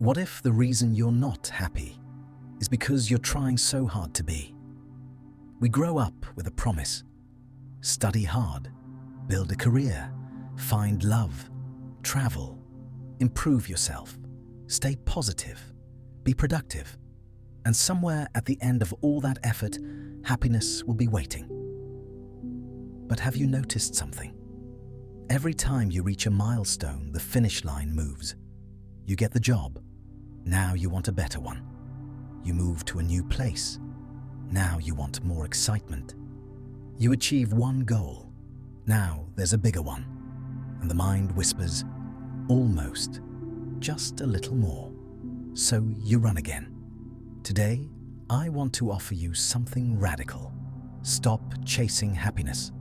What if the reason you're not happy is because you're trying so hard to be? We grow up with a promise: study hard, build a career, find love, travel, improve yourself, stay positive, be productive. And somewhere at the end of all that effort, happiness will be waiting. But have you noticed something? Every time you reach a milestone, the finish line moves. You get the job. Now you want a better one. You move to a new place. Now you want more excitement. You achieve one goal. Now there's a bigger one. And the mind whispers, almost, just a little more. So you run again. Today, I want to offer you something radical. Stop chasing happiness.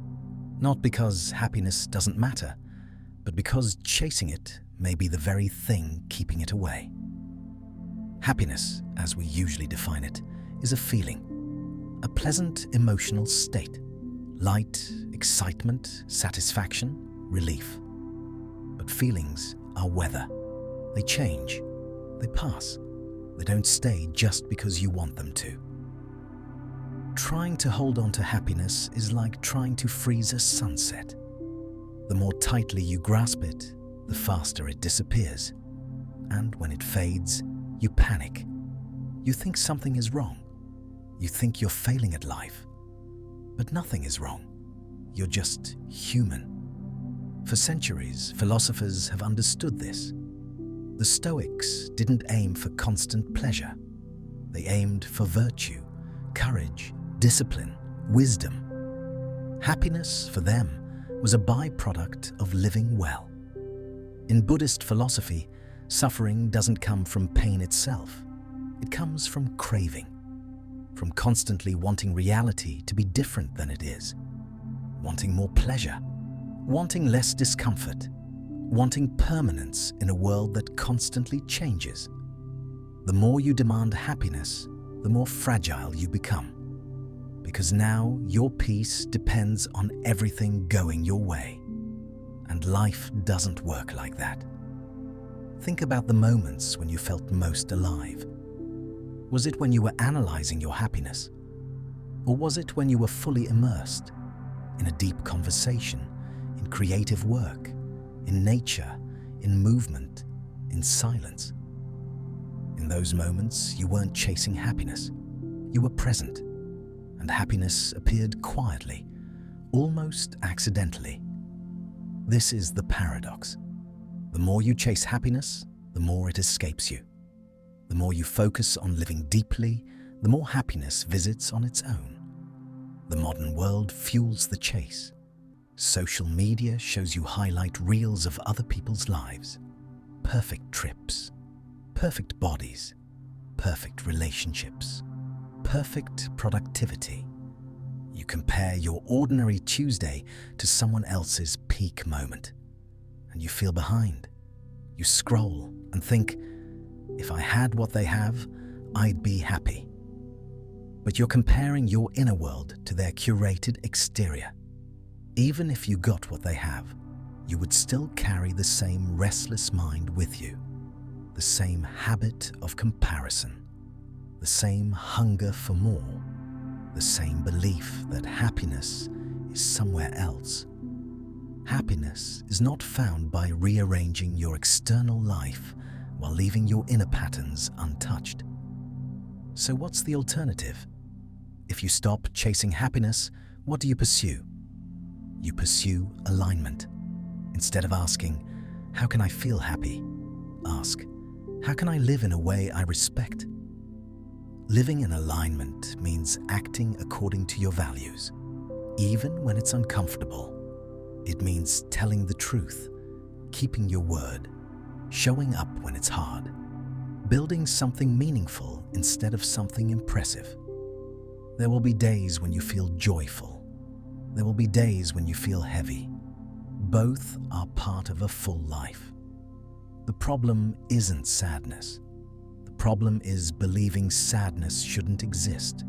Not because happiness doesn't matter, but because chasing it may be the very thing keeping it away. Happiness, as we usually define it, is a feeling, a pleasant emotional state. Light, excitement, satisfaction, relief. But feelings are weather. They change, they pass. They don't stay just because you want them to. Trying to hold on to happiness is like trying to freeze a sunset. The more tightly you grasp it, the faster it disappears. And when it fades, you panic. You think something is wrong. You think you're failing at life. But nothing is wrong. You're just human. For centuries, philosophers have understood this. The Stoics didn't aim for constant pleasure. They aimed for virtue, courage, discipline, wisdom. Happiness, for them, was a byproduct of living well. In Buddhist philosophy, suffering doesn't come from pain itself. It comes from craving, from constantly wanting reality to be different than it is, wanting more pleasure, wanting less discomfort, wanting permanence in a world that constantly changes. The more you demand happiness, the more fragile you become. Because now your peace depends on everything going your way. And life doesn't work like that. Think about the moments when you felt most alive. Was it when you were analyzing your happiness? Or was it when you were fully immersed in a deep conversation, in creative work, in nature, in movement, in silence? In those moments, you weren't chasing happiness. You were present, and happiness appeared quietly, almost accidentally. This is the paradox. The more you chase happiness, the more it escapes you. The more you focus on living deeply, the more happiness visits on its own. The modern world fuels the chase. Social media shows you highlight reels of other people's lives. Perfect trips, perfect bodies, perfect relationships, perfect productivity. You compare your ordinary Tuesday to someone else's peak moment, and you feel behind. You scroll and think, if I had what they have, I'd be happy. But you're comparing your inner world to their curated exterior. Even if you got what they have, you would still carry the same restless mind with you, the same habit of comparison, the same hunger for more, the same belief that happiness is somewhere else. Happiness is not found by rearranging your external life while leaving your inner patterns untouched. So what's the alternative? If you stop chasing happiness, what do you pursue? You pursue alignment. Instead of asking, how can I feel happy? Ask, how can I live in a way I respect? Living in alignment means acting according to your values, even when it's uncomfortable. It means telling the truth, keeping your word, showing up when it's hard, building something meaningful instead of something impressive. There will be days when you feel joyful. There will be days when you feel heavy. Both are part of a full life. The problem isn't sadness. The problem is believing sadness shouldn't exist.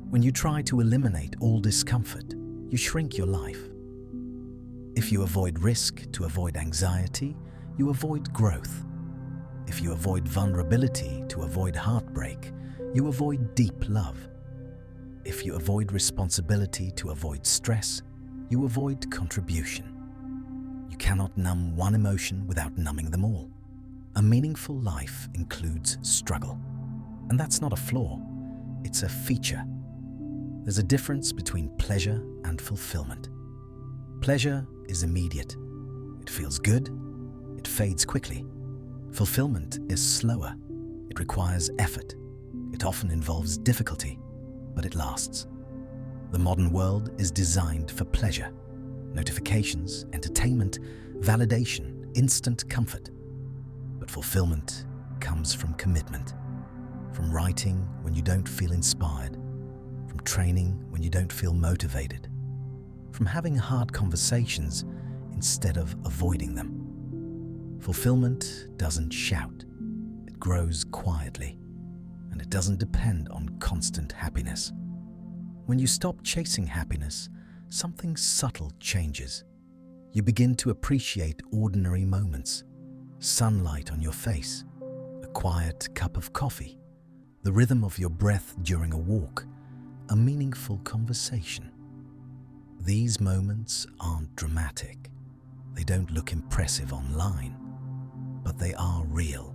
When you try to eliminate all discomfort, you shrink your life. If you avoid risk to avoid anxiety, you avoid growth. If you avoid vulnerability to avoid heartbreak, you avoid deep love. If you avoid responsibility to avoid stress, you avoid contribution. You cannot numb one emotion without numbing them all. A meaningful life includes struggle. And that's not a flaw, it's a feature. There's a difference between pleasure and fulfillment. Pleasure is immediate. It feels good. It fades quickly. Fulfillment is slower. It requires effort. It often involves difficulty, but it lasts. The modern world is designed for pleasure. Notifications, entertainment, validation, instant comfort. But fulfillment comes from commitment. From writing when you don't feel inspired. From training when you don't feel motivated. From having hard conversations instead of avoiding them. Fulfillment doesn't shout. It grows quietly. And it doesn't depend on constant happiness. When you stop chasing happiness, something subtle changes. You begin to appreciate ordinary moments. Sunlight on your face, a quiet cup of coffee, the rhythm of your breath during a walk, a meaningful conversation. These moments aren't dramatic. They don't look impressive online, but they are real.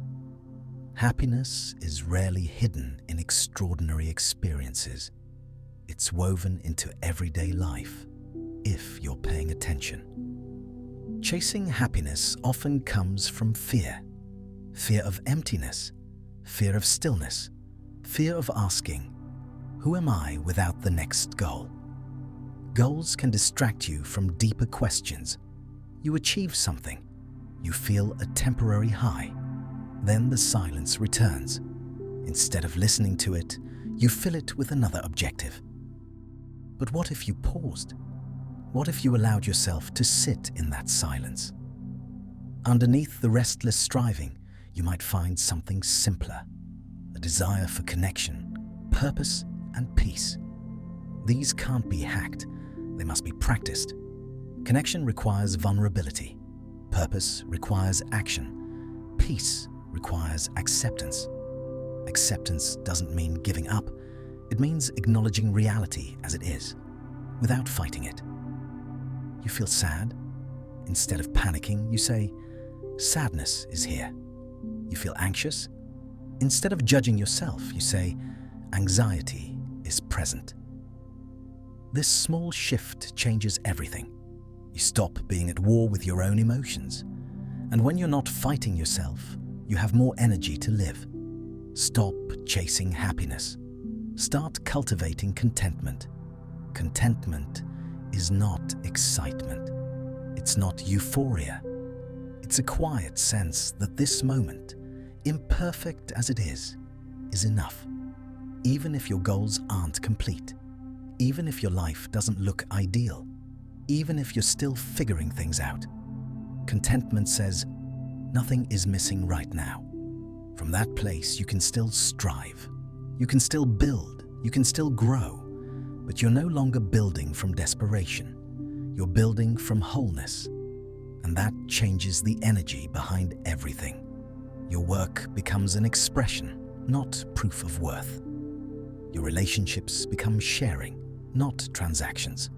Happiness is rarely hidden in extraordinary experiences. It's woven into everyday life, if you're paying attention. Chasing happiness often comes from fear. Fear of emptiness, fear of stillness, fear of asking, who am I without the next goal? Goals can distract you from deeper questions. You achieve something. You feel a temporary high. Then the silence returns. Instead of listening to it, you fill it with another objective. But what if you paused? What if you allowed yourself to sit in that silence? Underneath the restless striving, you might find something simpler. A desire for connection, purpose, and peace. These can't be hacked. They must be practiced. Connection requires vulnerability. Purpose requires action. Peace requires acceptance. Acceptance doesn't mean giving up. It means acknowledging reality as it is, without fighting it. You feel sad? Instead of panicking, you say, sadness is here. You feel anxious? Instead of judging yourself, you say, anxiety is present. This small shift changes everything. You stop being at war with your own emotions. And when you're not fighting yourself, you have more energy to live. Stop chasing happiness. Start cultivating contentment. Contentment is not excitement. It's not euphoria. It's a quiet sense that this moment, imperfect as it is enough. Even if your goals aren't complete. Even if your life doesn't look ideal. Even if you're still figuring things out. Contentment says, nothing is missing right now. From that place, you can still strive. You can still build. You can still grow. But you're no longer building from desperation. You're building from wholeness. And that changes the energy behind everything. Your work becomes an expression, not proof of worth. Your relationships become sharing, not transactions.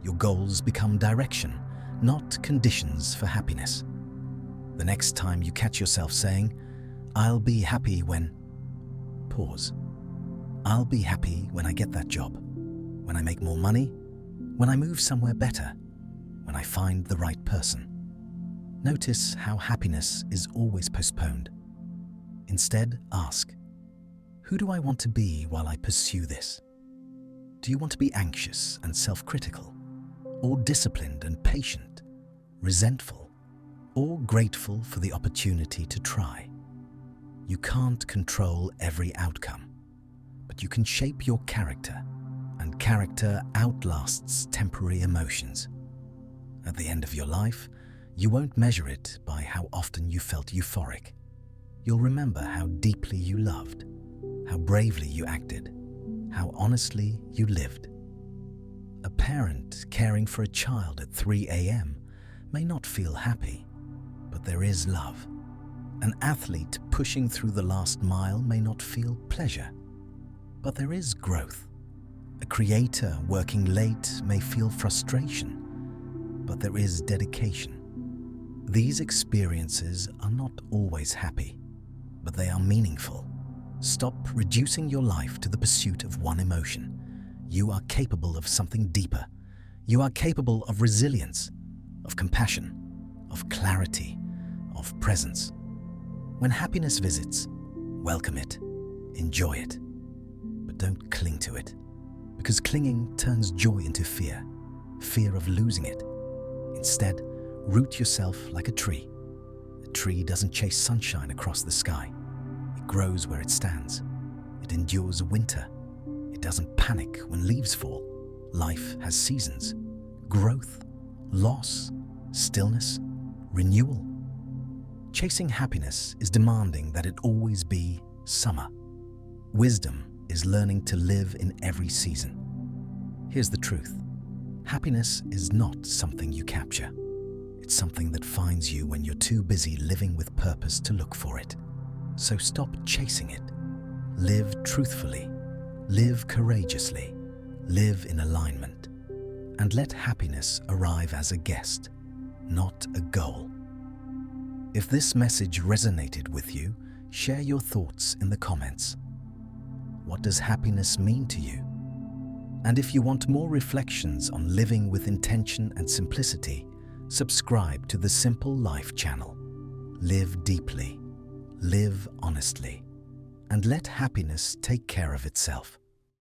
Your goals become direction, not conditions for happiness. The next time you catch yourself saying, I'll be happy when... Pause. I'll be happy when I get that job, when I make more money, when I move somewhere better, when I find the right person. Notice how happiness is always postponed. Instead, ask, who do I want to be while I pursue this? Do you want to be anxious and self-critical, or disciplined and patient, resentful, or grateful for the opportunity to try? You can't control every outcome, but you can shape your character, and character outlasts temporary emotions. At the end of your life, you won't measure it by how often you felt euphoric. You'll remember how deeply you loved, how bravely you acted, how honestly you lived. A parent caring for a child at 3 a.m. may not feel happy, but there is love. An athlete pushing through the last mile may not feel pleasure, but there is growth. A creator working late may feel frustration, but there is dedication. These experiences are not always happy, but they are meaningful. Stop reducing your life to the pursuit of one emotion. You are capable of something deeper. You are capable of resilience, of compassion, of clarity, of presence. When happiness visits, welcome it, enjoy it, but don't cling to it, because clinging turns joy into fear, fear of losing it. Instead, root yourself like a tree. A tree doesn't chase sunshine across the sky. It grows where it stands. It endures winter. It doesn't panic when leaves fall. Life has seasons: growth, loss, stillness, renewal. Chasing happiness is demanding that it always be summer. Wisdom is learning to live in every season. Here's the truth. Happiness is not something you capture. It's something that finds you when you're too busy living with purpose to look for it. So stop chasing it. Live truthfully. Live courageously. Live in alignment. And let happiness arrive as a guest, not a goal. If this message resonated with you, share your thoughts in the comments. What does happiness mean to you? And if you want more reflections on living with intention and simplicity, subscribe to the Simple Life channel. Live deeply, live honestly, and let happiness take care of itself.